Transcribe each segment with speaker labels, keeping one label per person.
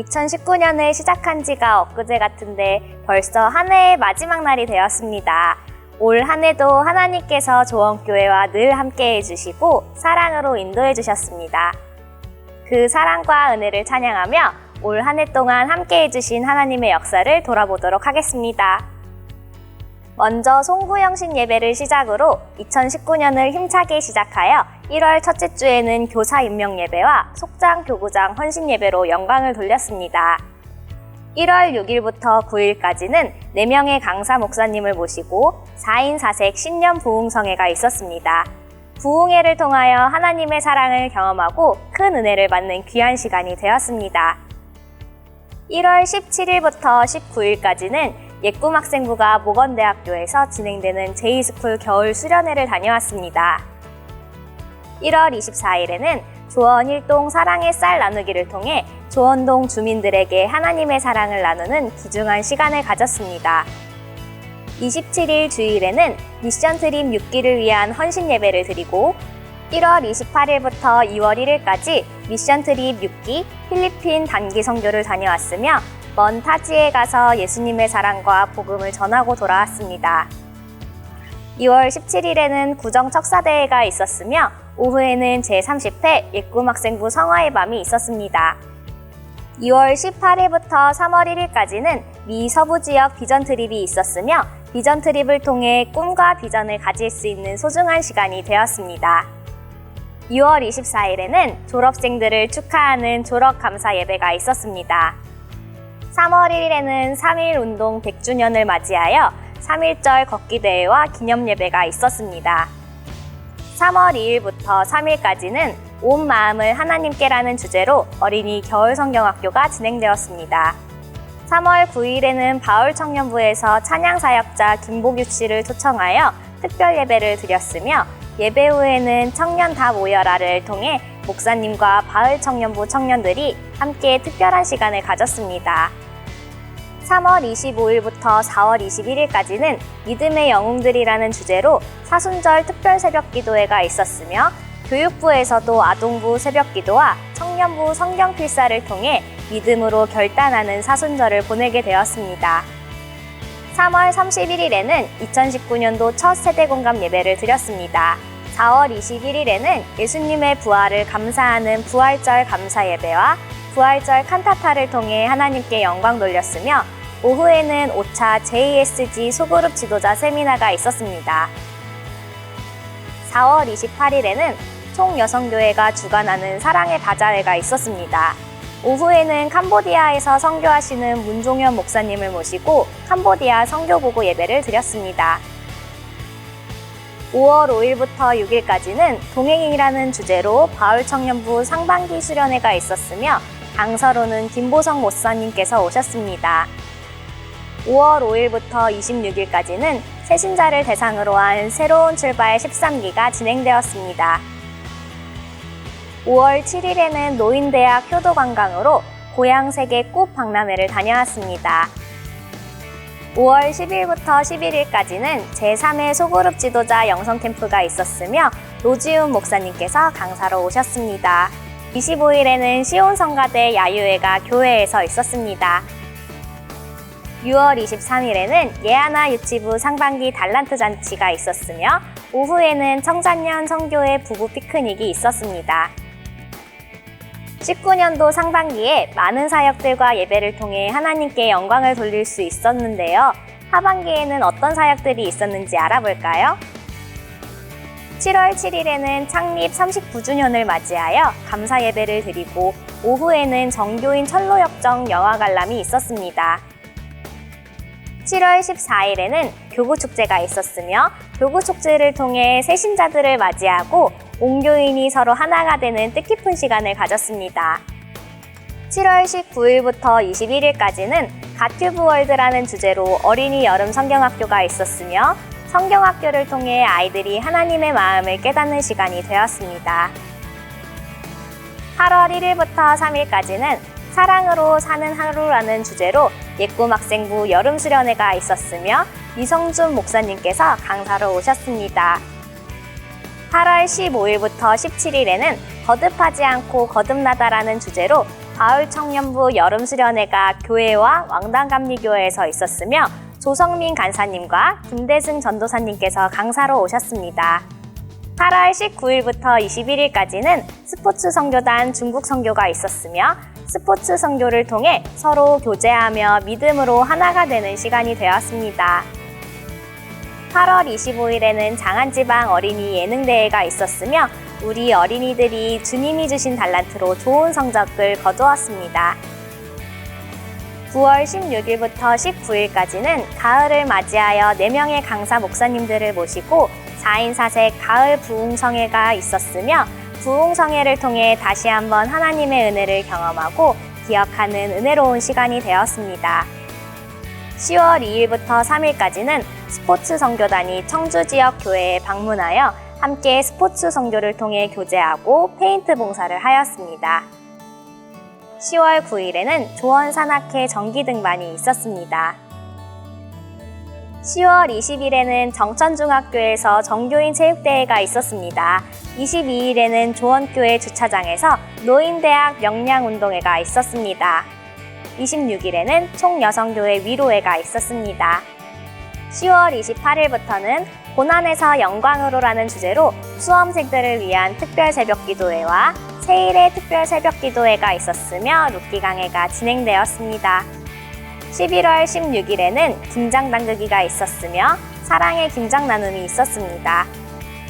Speaker 1: 2019년을 시작한 지가 엊그제 같은데 벌써 한 해의 마지막 날이 되었습니다. 올 한 해도 하나님께서 조원교회와 늘 함께 해주시고 사랑으로 인도해 주셨습니다. 그 사랑과 은혜를 찬양하며 올 한 해 동안 함께 해주신 하나님의 역사를 돌아보도록 하겠습니다. 먼저 송구영신 예배를 시작으로 2019년을 힘차게 시작하여 1월 첫째 주에는 교사 임명 예배와 속장 교구장 헌신 예배로 영광을 돌렸습니다. 1월 6일부터 9일까지는 4명의 강사 목사님을 모시고 4인 4색 신년 부흥성회가 있었습니다. 부흥회를 통하여 하나님의 사랑을 경험하고 큰 은혜를 받는 귀한 시간이 되었습니다. 1월 17일부터 19일까지는 예꿈학생부가 모건대학교에서 진행되는 제이스쿨 겨울 수련회를 다녀왔습니다. 1월 24일에는 조원 1동 사랑의 쌀 나누기를 통해 조원동 주민들에게 하나님의 사랑을 나누는 귀중한 시간을 가졌습니다. 27일 주일에는 미션 트립 6기를 위한 헌신 예배를 드리고 1월 28일부터 2월 1일까지 미션 트립 6기 필리핀 단기 선교를 다녀왔으며 먼 타지에 가서 예수님의 사랑과 복음을 전하고 돌아왔습니다. 2월 17일에는 구정 척사대회가 있었으며 오후에는 제30회 예꿈학생부 성화의 밤이 있었습니다. 2월 18일부터 3월 1일까지는 미 서부 지역 비전 트립이 있었으며 비전 트립을 통해 꿈과 비전을 가질 수 있는 소중한 시간이 되었습니다. 6월 24일에는 졸업생들을 축하하는 졸업 감사 예배가 있었습니다. 3월 1일에는 3.1운동 100주년을 맞이하여 3.1절 걷기대회와 기념예배가 있었습니다. 3월 2일부터 3일까지는 온 마음을 하나님께라는 주제로 어린이 겨울성경학교가 진행되었습니다. 3월 9일에는 바울청년부에서 찬양사역자 김복유 씨를 초청하여 특별예배를 드렸으며 예배 후에는 청년 다 모여라를 통해 목사님과 바울청년부 청년들이 함께 특별한 시간을 가졌습니다. 3월 25일부터 4월 21일까지는 믿음의 영웅들이라는 주제로 사순절 특별 새벽기도회가 있었으며 교육부에서도 아동부 새벽기도와 청년부 성경필사를 통해 믿음으로 결단하는 사순절을 보내게 되었습니다. 3월 31일에는 2019년도 첫 세대공감 예배를 드렸습니다. 4월 21일에는 예수님의 부활을 감사하는 부활절 감사예배와 부활절 칸타타를 통해 하나님께 영광 돌렸으며 오후에는 5차 JSG 소그룹 지도자 세미나가 있었습니다. 4월 28일에는 총여성교회가 주관하는 사랑의 바자회가 있었습니다. 오후에는 캄보디아에서 선교하시는 문종현 목사님을 모시고 캄보디아 선교보고 예배를 드렸습니다. 5월 5일부터 6일까지는 동행이라는 주제로 바울청년부 상반기 수련회가 있었으며 강서로는 김보성 목사님께서 오셨습니다. 5월 5일부터 26일까지는 새신자를 대상으로 한 새로운 출발 13기가 진행되었습니다. 5월 7일에는 노인대학 효도관광으로 고향세계 꽃 박람회를 다녀왔습니다. 5월 10일부터 11일까지는 제3회 소그룹 지도자 영성캠프가 있었으며 노지훈 목사님께서 강사로 오셨습니다. 25일에는 시온성가대 야유회가 교회에서 있었습니다. 6월 23일에는 예하나 유치부 상반기 달란트 잔치가 있었으며 오후에는 청자년 성교회 부부 피크닉이 있었습니다. 19년도 상반기에 많은 사역들과 예배를 통해 하나님께 영광을 돌릴 수 있었는데요. 하반기에는 어떤 사역들이 있었는지 알아볼까요? 7월 7일에는 창립 39주년을 맞이하여 감사 예배를 드리고 오후에는 정교인 철로역정 영화관람이 있었습니다. 7월 14일에는 교구축제가 있었으며 교구축제를 통해 새신자들을 맞이하고 온 교인이 서로 하나가 되는 뜻깊은 시간을 가졌습니다. 7월 19일부터 21일까지는 갓큐브월드라는 주제로 어린이 여름 성경학교가 있었으며 성경학교를 통해 아이들이 하나님의 마음을 깨닫는 시간이 되었습니다. 8월 1일부터 3일까지는 사랑으로 사는 하루라는 주제로 예꿈학생부 여름 수련회가 있었으며 이성준 목사님께서 강사로 오셨습니다. 8월 15일부터 17일에는 거듭하지 않고 거듭나다라는 주제로 바울청년부 여름수련회가 교회와 왕단감리교회에서 있었으며 조성민 간사님과 김대승 전도사님께서 강사로 오셨습니다. 8월 19일부터 21일까지는 스포츠 선교단 중국 선교가 있었으며 스포츠 선교를 통해 서로 교제하며 믿음으로 하나가 되는 시간이 되었습니다. 8월 25일에는 장안지방 어린이 예능대회가 있었으며 우리 어린이들이 주님이 주신 달란트로 좋은 성적을 거두었습니다. 9월 16일부터 19일까지는 가을을 맞이하여 4명의 강사 목사님들을 모시고 4인 4색 가을 부흥성회가 있었으며 부흥성회를 통해 다시 한번 하나님의 은혜를 경험하고 기억하는 은혜로운 시간이 되었습니다. 10월 2일부터 3일까지는 스포츠 선교단이 청주 지역 교회에 방문하여 함께 스포츠 선교를 통해 교제하고 페인트 봉사를 하였습니다. 10월 9일에는 조원산악회 정기등반이 있었습니다. 10월 20일에는 정천중학교에서 정교인 체육대회가 있었습니다. 22일에는 조원교회 주차장에서 노인대학 역량운동회가 있었습니다. 26일에는 총여성교회 위로회가 있었습니다. 10월 28일부터는 고난에서 영광으로라는 주제로 수험생들을 위한 특별 새벽기도회와 세일의 특별 새벽기도회가 있었으며 룻기강해가 진행되었습니다. 11월 16일에는 김장당그기가 있었으며 사랑의 김장나눔이 있었습니다.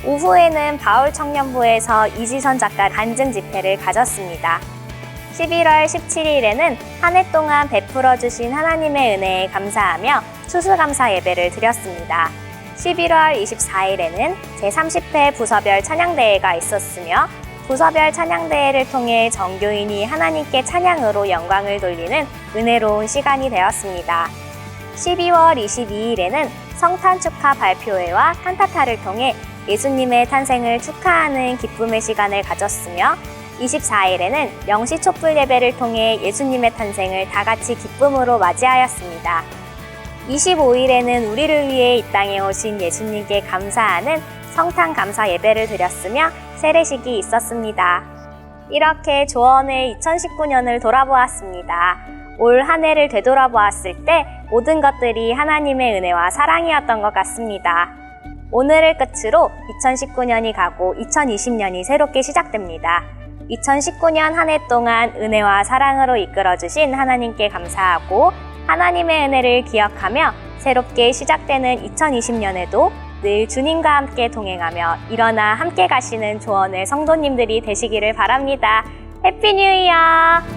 Speaker 1: 오후에는 바울청년부에서 이지선 작가 간증 집회를 가졌습니다. 11월 17일에는 한 해 동안 베풀어 주신 하나님의 은혜에 감사하며 추수감사 예배를 드렸습니다. 11월 24일에는 제30회 부서별 찬양대회가 있었으며 부서별 찬양대회를 통해 정교인이 하나님께 찬양으로 영광을 돌리는 은혜로운 시간이 되었습니다. 12월 22일에는 성탄 축하 발표회와 칸타타를 통해 예수님의 탄생을 축하하는 기쁨의 시간을 가졌으며 24일에는 명시 촛불 예배를 통해 예수님의 탄생을 다 같이 기쁨으로 맞이하였습니다. 25일에는 우리를 위해 이 땅에 오신 예수님께 감사하는 성탄 감사 예배를 드렸으며 세례식이 있었습니다. 이렇게 조언의 2019년을 돌아보았습니다. 올 한 해를 되돌아보았을 때 모든 것들이 하나님의 은혜와 사랑이었던 것 같습니다. 오늘을 끝으로 2019년이 가고 2020년이 새롭게 시작됩니다. 2019년 한 해 동안 은혜와 사랑으로 이끌어주신 하나님께 감사하고 하나님의 은혜를 기억하며 새롭게 시작되는 2020년에도 늘 주님과 함께 동행하며 일어나 함께 가시는 조언의 성도님들이 되시기를 바랍니다. 해피 뉴 이어!